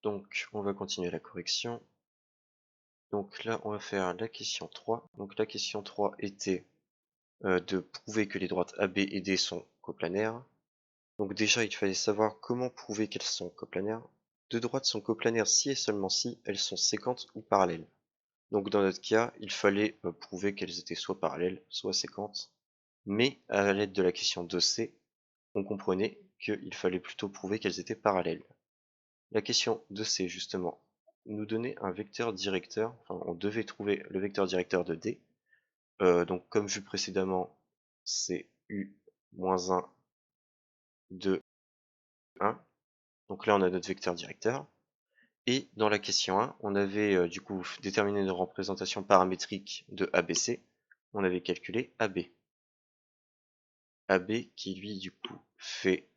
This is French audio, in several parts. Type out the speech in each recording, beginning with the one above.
Donc on va continuer la correction. Donc là on va faire la question 3. Donc la question 3 était de prouver que les droites AB et D sont coplanaires. Donc déjà il fallait savoir comment prouver qu'elles sont coplanaires. Deux droites sont coplanaires si et seulement si elles sont séquentes ou parallèles. Donc dans notre cas, il fallait prouver qu'elles étaient soit parallèles, soit séquentes. Mais à l'aide de la question 2C, on comprenait qu'il fallait plutôt prouver qu'elles étaient parallèles. La question 2C justement nous donnait un vecteur directeur, enfin on devait trouver le vecteur directeur de D. Donc comme vu précédemment, c'est U-1, 2, 1. Donc là on a notre vecteur directeur. Et dans la question 1, on avait du coup déterminé une représentation paramétrique de ABC. On avait calculé AB. AB qui lui du coup fait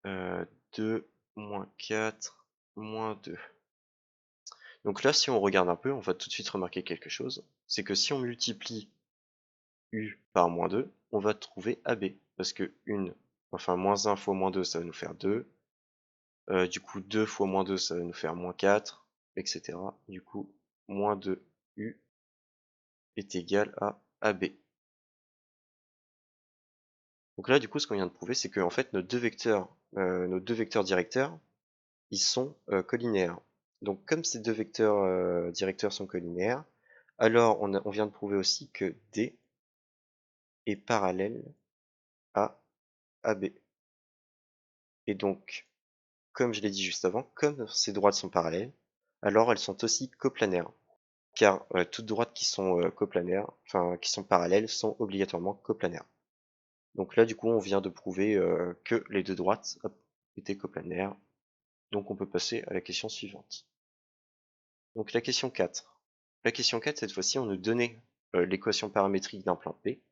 2, moins 4, moins 2. Donc là si on regarde un peu, on va tout de suite remarquer quelque chose. C'est que si on multiplie U par moins 2, on va trouver AB. Parce que moins 1 fois moins 2, ça va nous faire 2. Du coup 2 fois moins 2, ça va nous faire moins 4, etc. Du coup, moins 2U est égal à AB. Donc là, du coup, ce qu'on vient de prouver, c'est que en fait, nos deux vecteurs directeurs, ils sont collinéaires. Donc, comme ces deux vecteurs directeurs sont collinéaires, alors on vient de prouver aussi que D est parallèle à AB. Et donc, comme je l'ai dit juste avant, comme ces droites sont parallèles, alors elles sont aussi coplanaires. Car toutes droites qui sont coplanaires, enfin qui sont parallèles, sont obligatoirement coplanaires. Donc là, du coup, on vient de prouver que les deux droites étaient coplanaires. Donc on peut passer à la question suivante. Donc la question 4. La question 4, cette fois-ci, on nous donnait l'équation paramétrique d'un plan P,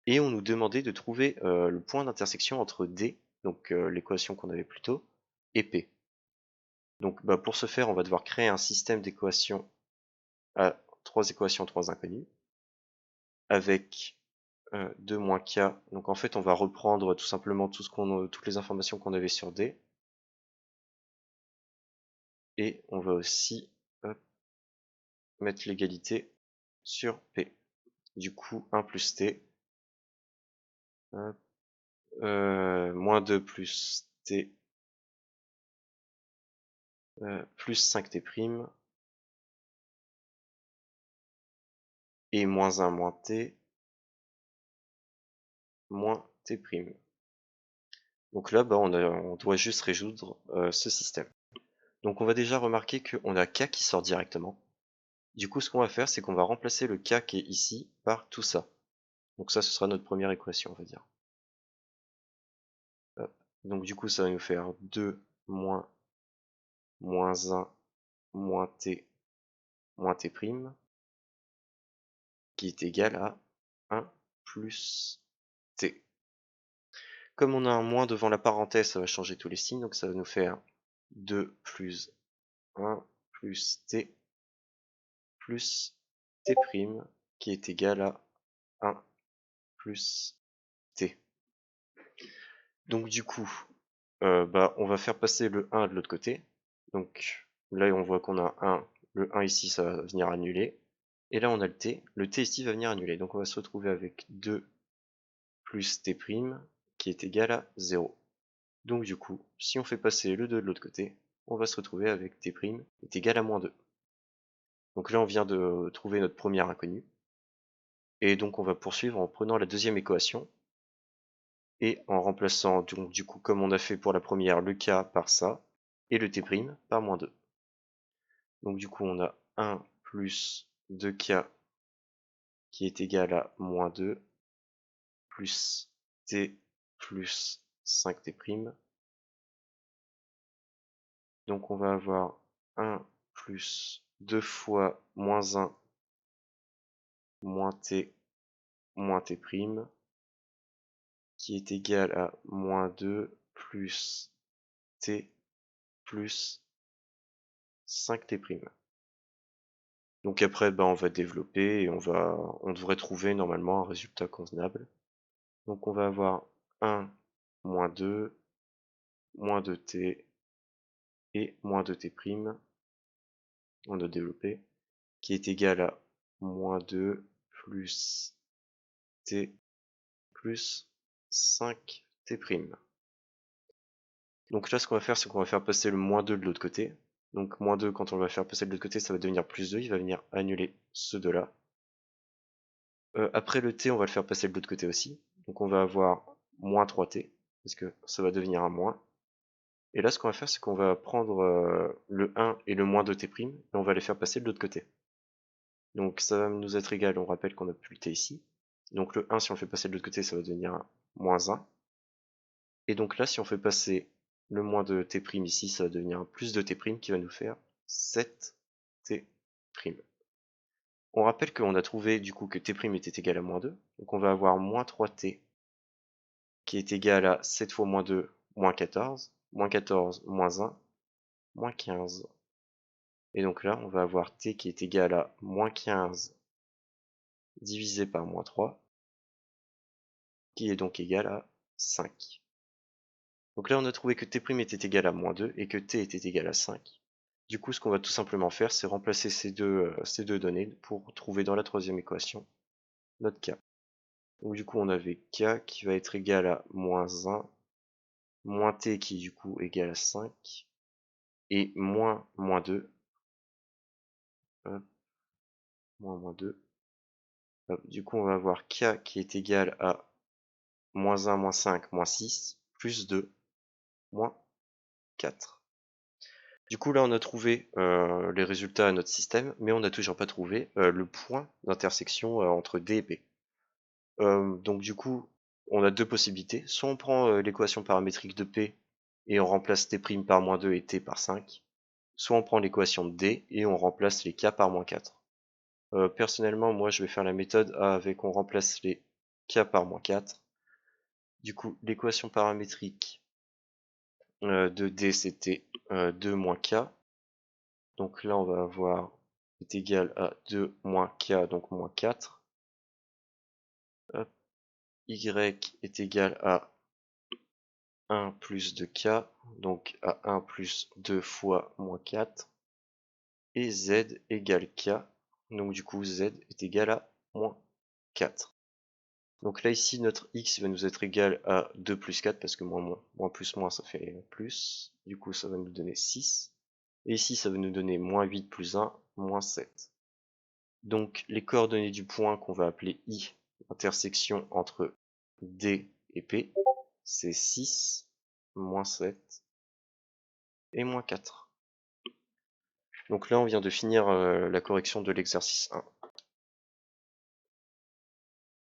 et on nous demandait de trouver le point d'intersection entre D, donc l'équation qu'on avait plus tôt, et P. Donc pour ce faire, on va devoir créer un système d'équations à 3 équations, 3 inconnues, avec 2 moins K. Donc en fait, on va reprendre tout simplement toutes les informations qu'on avait sur D, et on va aussi mettre l'égalité sur P. Du coup, 1 plus T, moins 2 plus T, plus 5T', et moins 1 moins T, moins T'. Donc là, on doit juste résoudre ce système. Donc on va déjà remarquer qu'on a K qui sort directement. Du coup, ce qu'on va faire, c'est qu'on va remplacer le K qui est ici par tout ça. Donc ça, ce sera notre première équation, on va dire. Hop. Donc du coup, ça va nous faire 2 moins 1 moins T moins T', qui est égal à 1 plus T. Comme on a un moins devant la parenthèse, ça va changer tous les signes, donc ça va nous faire 2 plus 1 plus T plus T', qui est égal à 1 plus T. Donc du coup, on va faire passer le 1 de l'autre côté. Donc là, on voit qu'on a 1, le 1 ici, ça va venir annuler. Et là, on a le T ici va venir annuler. Donc on va se retrouver avec 2 plus T', qui est égal à 0. Donc du coup, si on fait passer le 2 de l'autre côté, on va se retrouver avec T' est égal à moins 2. Donc là, on vient de trouver notre première inconnue. Et donc on va poursuivre en prenant la deuxième équation, et en remplaçant, donc du coup, comme on a fait pour la première, le K par ça, et le T' par moins 2. Donc du coup, on a 1 plus 2K qui est égal à moins 2, plus T plus 5T'. Donc on va avoir 1 plus 2 fois moins 1 moins T moins T', qui est égal à moins 2 plus T plus 5T'. Donc après, on va développer et on devrait trouver normalement un résultat convenable. Donc on va avoir 1 moins 2 moins 2T et moins 2t', on a développé, qui est égal à moins 2 plus t plus 5t'. Donc là, ce qu'on va faire, c'est qu'on va faire passer le moins 2 de l'autre côté. Donc moins 2, quand on va faire passer de l'autre côté, ça va devenir plus 2, il va venir annuler ce 2 là. Après le t, on va le faire passer de l'autre côté aussi. Donc on va avoir moins 3t, parce que ça va devenir un moins. Et là, ce qu'on va faire, c'est qu'on va prendre le 1 et le moins 2t', et on va les faire passer de l'autre côté. Donc ça va nous être égal, on rappelle qu'on a plus le t ici. Donc le 1, si on le fait passer de l'autre côté, ça va devenir un moins 1. Et donc là, si on fait passer le moins de t' ici, ça va devenir un plus de t' qui va nous faire 7t'. On rappelle qu'on a trouvé du coup que t' était égal à moins 2. Donc on va avoir moins 3t qui est égal à 7 fois moins 2, moins 14. Moins 14, moins 1, moins 15. Et donc là, on va avoir t qui est égal à moins 15 divisé par moins 3, qui est donc égal à 5. Donc là, on a trouvé que t' était égal à moins 2 et que t était égal à 5. Du coup, ce qu'on va tout simplement faire, c'est remplacer ces deux données pour trouver dans la troisième équation notre k. Donc du coup, on avait k qui va être égal à moins 1, moins t qui est du coup égal à 5, et moins 2, hop, moins 2. Hop, du coup, on va avoir k qui est égal à moins 1, moins 5, moins 6, plus 2, moins 4. Du coup, là, on a trouvé les résultats à notre système, mais on n'a toujours pas trouvé le point d'intersection entre D et P. Donc du coup, on a deux possibilités. Soit on prend l'équation paramétrique de P et on remplace T' par moins 2 et T par 5. Soit on prend l'équation de D et on remplace les K par moins 4. Personnellement, moi, je vais faire la méthode A avec on remplace les K par moins 4. Du coup, l'équation paramétrique de D, c'était 2 moins K. Donc là, on va avoir est égal à 2 moins K, donc moins 4. Hop. Y est égal à 1 plus 2K, donc à 1 plus 2 fois moins 4. Et Z égale K, donc du coup Z est égal à moins 4. Donc là ici notre X va nous être égal à 2 plus 4, parce que moins plus moins ça fait plus. Du coup ça va nous donner 6. Et ici ça va nous donner moins 8 plus 1, moins 7. Donc les coordonnées du point qu'on va appeler I, intersection entre D et P, c'est 6, moins 7 et moins 4. Donc là on vient de finir la correction de l'exercice 1.